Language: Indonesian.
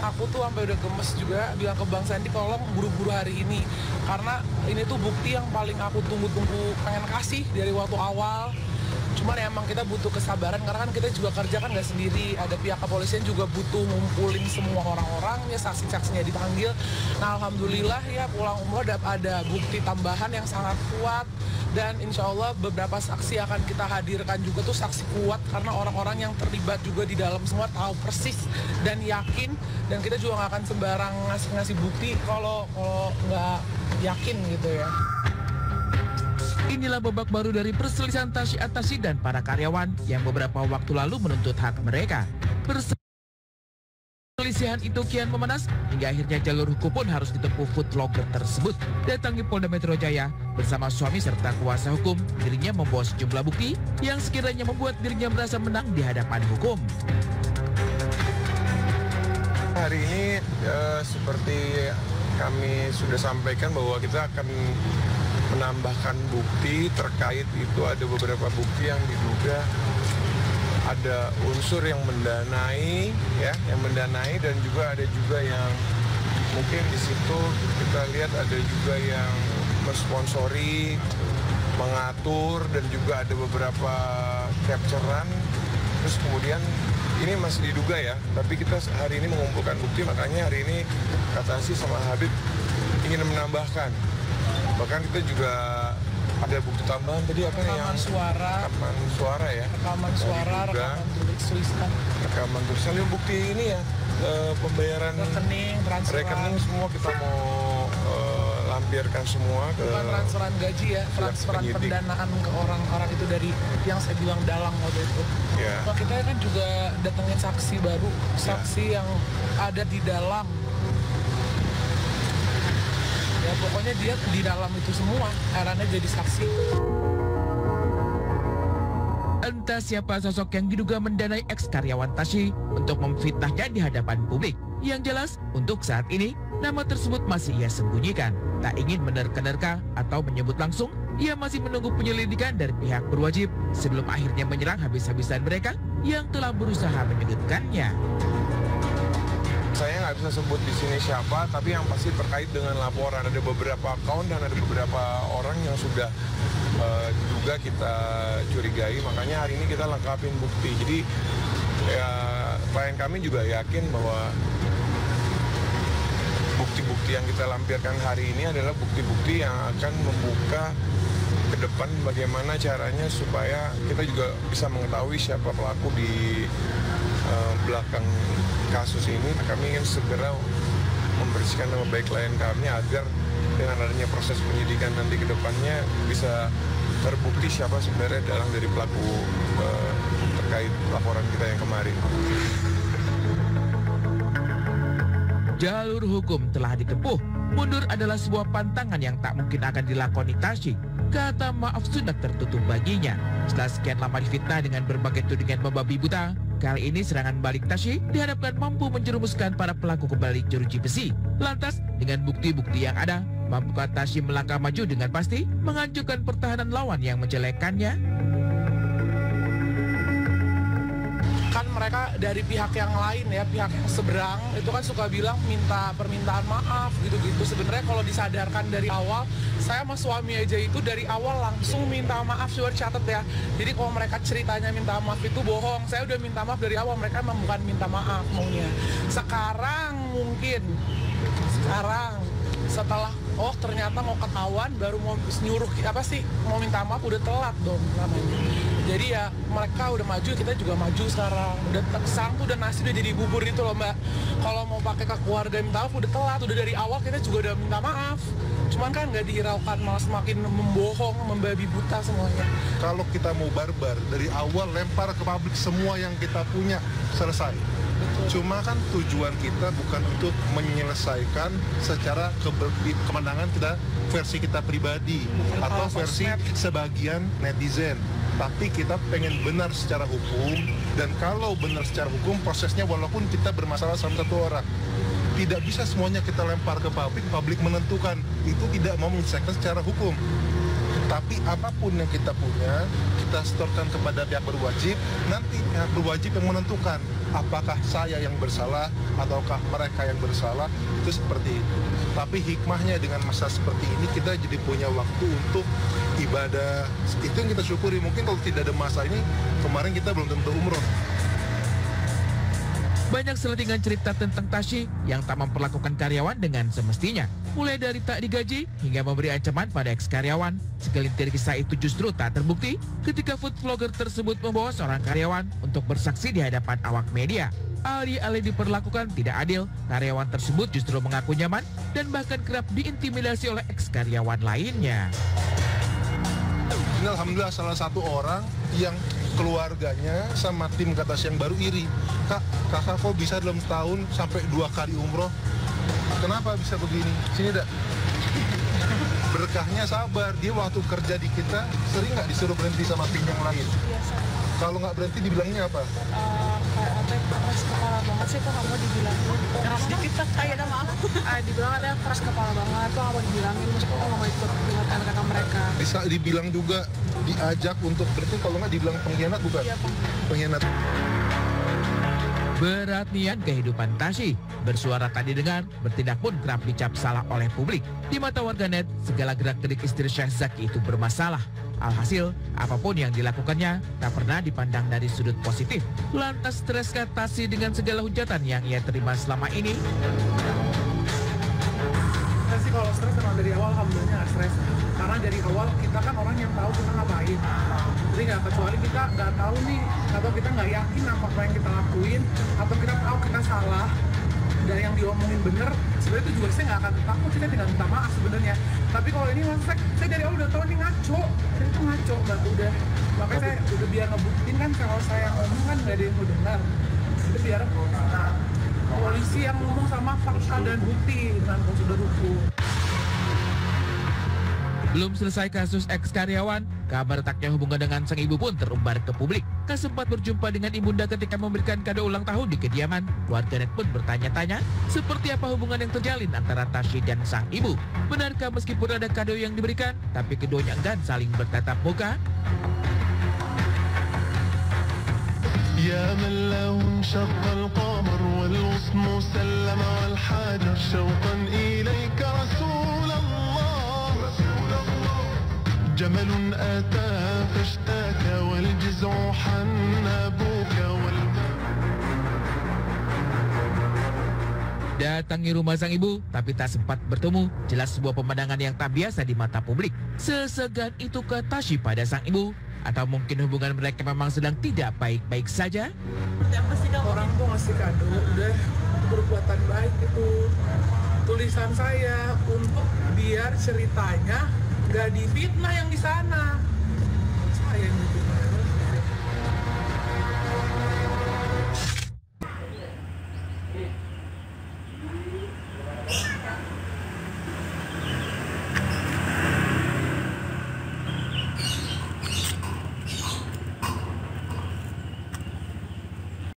Aku tuh sampai udah gemes juga bilang ke Bang Sandi tolong buru-buru hari ini. Karena ini tuh bukti yang paling aku tunggu-tunggu pengen kasih dari waktu awal. Cuman ya emang kita butuh kesabaran karena kan kita juga kerja kan nggak sendiri. Ada pihak kepolisian juga butuh ngumpulin semua orang-orang ya, saksi-saksinya dipanggil. Nah alhamdulillah ya pulang umroh ada bukti tambahan yang sangat kuat. Dan insya Allah beberapa saksi akan kita hadirkan juga tuh saksi kuat karena orang-orang yang terlibat juga di dalam semua tahu persis dan yakin, dan kita juga nggak akan sembarang ngasih bukti kalau nggak yakin gitu ya. Inilah babak baru dari perselisihan Tasy Atasy dan para karyawan yang beberapa waktu lalu menuntut hak mereka. Perselisihan itu kian memanas hingga akhirnya jalur hukum pun harus ditempuh food vlogger tersebut. Datangi Polda Metro Jaya bersama suami serta kuasa hukum, dirinya membawa sejumlah bukti yang sekiranya membuat dirinya merasa menang di hadapan hukum. Hari ini seperti kami sudah sampaikan bahwa kita akan menambahkan bukti terkait itu, ada beberapa bukti yang diduga ada unsur yang mendanai ya, dan juga ada juga yang mungkin di situ kita lihat ada juga yang mensponsori, mengatur, dan juga ada beberapa capturean. Terus kemudian ini masih diduga ya, tapi kita hari ini mengumpulkan bukti, makanya hari ini kata Tasy sama Habib ingin menambahkan. Bahkan kita juga ada bukti tambahan tadi apa rekaman suara ya, rekaman suara, rekaman tulisan, rekaman tulisan, ini bukti ini ya, pembayaran rekening semua kita mau lampirkan semua ke, bukan transferan gaji ya, transferan pendanaan ke orang-orang itu dari yang saya bilang dalang waktu itu. Ya. Nah, kita kan juga datengin saksi baru, saksi yang ada di dalam. Ya pokoknya dia di dalam itu semua, akhirnya jadi saksi. Entah siapa sosok yang diduga mendanai ex-karyawan Tasy untuk memfitnahnya di hadapan publik. Yang jelas, untuk saat ini, nama tersebut masih ia sembunyikan. Tak ingin menerka-nerka atau menyebut langsung, ia masih menunggu penyelidikan dari pihak berwajib sebelum akhirnya menyerang habis-habisan mereka yang telah berusaha menyudutkannya. Saya nggak bisa sebut di sini siapa, tapi yang pasti terkait dengan laporan. Ada beberapa akun dan ada beberapa orang yang sudah diduga kita curigai, makanya hari ini kita lengkapin bukti. Jadi ya klien kami juga yakin bahwa bukti-bukti yang kita lampirkan hari ini adalah bukti-bukti yang akan membuka ke depan bagaimana caranya supaya kita juga bisa mengetahui siapa pelaku di belakang kasus ini. Kami ingin segera membersihkan nama baik klien kami agar dengan adanya proses penyidikan nanti ke depannya bisa terbukti siapa sebenarnya dalang dari pelaku terkait laporan kita yang kemarin. Jalur hukum telah ditempuh. Mundur adalah sebuah pantangan yang tak mungkin akan dilakoni Tasy. Kata maaf sudah tertutup baginya. Setelah sekian lama difitnah dengan berbagai tudingan membabi buta, kali ini serangan balik Tasy diharapkan mampu menjerumuskan para pelaku kembali jeruji besi. Lantas, dengan bukti-bukti yang ada, mampukah Tasy melangkah maju dengan pasti, menghancurkan pertahanan lawan yang menjelekannya? Kan mereka dari pihak yang lain ya, pihak yang seberang itu kan suka bilang minta permintaan maaf gitu-gitu. Sebenarnya kalau disadarkan dari awal, saya sama suami aja itu dari awal langsung minta maaf. Sudah catat ya, jadi kalau mereka ceritanya minta maaf itu bohong. Saya udah minta maaf dari awal, mereka memang bukan minta maaf maunya. Sekarang setelah ternyata mau ketahuan baru mau nyuruh mau minta maaf, udah telat dong namanya. Jadi ya mereka udah maju, kita juga maju sekarang. Udah sang tuh, udah nasi udah jadi bubur itu loh Mbak. Kalau mau pakai ke keluarga minta maaf udah telat, udah dari awal kita juga udah minta maaf. Cuman kan nggak dihiraukan, malah semakin membohong, membabi buta semuanya. Kalau kita mau barbar, dari awal lempar ke publik semua yang kita punya, selesai. Betul. Cuma kan tujuan kita bukan untuk menyelesaikan secara kemenangan kita, versi kita pribadi, atau versi sebagian netizen. Tapi kita pengen benar secara hukum, dan kalau benar secara hukum prosesnya walaupun kita bermasalah sama satu orang, tidak bisa semuanya kita lempar ke publik menentukan. Itu tidak mau menyelesaikan secara hukum. Tapi apapun yang kita punya, kita setorkan kepada pihak berwajib. Nanti pihak berwajib yang menentukan apakah saya yang bersalah ataukah mereka yang bersalah. Itu seperti itu. Tapi hikmahnya dengan masa seperti ini kita jadi punya waktu untuk ibadah. Itu yang kita syukuri. Mungkin kalau tidak ada masa ini, kemarin kita belum tentu umroh. Banyak selentingan cerita tentang Tashy yang tak memperlakukan karyawan dengan semestinya. Mulai dari tak digaji hingga memberi ancaman pada ex-karyawan. Segelintir kisah itu justru tak terbukti ketika food vlogger tersebut membawa seorang karyawan untuk bersaksi di hadapan awak media. Alih-alih diperlakukan tidak adil, karyawan tersebut justru mengaku nyaman dan bahkan kerap diintimidasi oleh ex-karyawan lainnya. Ini alhamdulillah salah satu orang yang keluarganya sama tim Tashy yang baru iri. Kakak kok bisa dalam setahun sampai 2 kali umroh? Kenapa bisa begini? Sini dah. Berkahnya sabar. Dia waktu kerja di kita sering nggak disuruh berhenti sama tim yang lain? Biasa. Kalau nggak berhenti dibilangnya apa? Kayak apa ya, keras kepala banget sih kok kamu dibilangin. Keras dikit tak kayak ada maaf. Dibilang ada keras kepala banget kok kamu dibilangin. Maksudnya kok nggak mau ikut dengarkan kata mereka. Bisa dibilang juga diajak untuk berhenti, kalau nggak dibilang pengkhianat bukan? Iya, Pengkhianat. Berat niat kehidupan Tashy, bersuara tak didengar, bertindak pun kerap dicap salah oleh publik. Di mata warganet, segala gerak-gerik istri Syekh Zaki itu bermasalah. Alhasil, apapun yang dilakukannya tak pernah dipandang dari sudut positif. Lantas streskah Tashy dengan segala hujatan yang ia terima selama ini? Saya sih kalau stres memang dari awal alhamdulillah nggak stres. Karena dari awal kita kan orang yang tahu kita ngapain. Jadi nggak kecuali kita nggak tahu nih, atau kita nggak yakin apa yang kita lakuin, atau kita tahu kita salah dan yang diomongin bener, sebenarnya itu juga saya nggak akan takut, kita tinggal minta maaf sebenarnya. Tapi kalau ini maksudnya saya dari awal udah tahu ini ngaco, saya itu ngaco mbak, udah. Makanya saya udah biar ngebuktiin kan kalau saya ngomong kan nggak ada yang mau dengar. Itu biar polisi yang ngomong sama fakta dan bukti dengan prosedur hukum. Belum selesai kasus ex-karyawan, kabar retaknya hubungan dengan sang ibu pun terumbar ke publik. Sempat berjumpa dengan ibunda ketika memberikan kado ulang tahun di kediaman. Warganet pun bertanya-tanya, seperti apa hubungan yang terjalin antara Tashy dan sang ibu? Benarkah meskipun ada kado yang diberikan, tapi keduanya enggan saling bertatap muka? يا من له انشق القمر والغصن سلم والحجر شوقا إليك رسول الله جمل أتى فاشتاك والجزع حن أبوك Datangi rumah sang ibu, tapi tak sempat bertemu. Jelas sebuah pemandangan yang tak biasa di mata publik. Sesegan itukah Tashy pada sang ibu? Atau mungkin hubungan mereka memang sedang tidak baik-baik saja? Orang tuh ngasih kado, udah berbuatan baik itu. Tulisan saya untuk biar ceritanya gak difitnah yang di sana.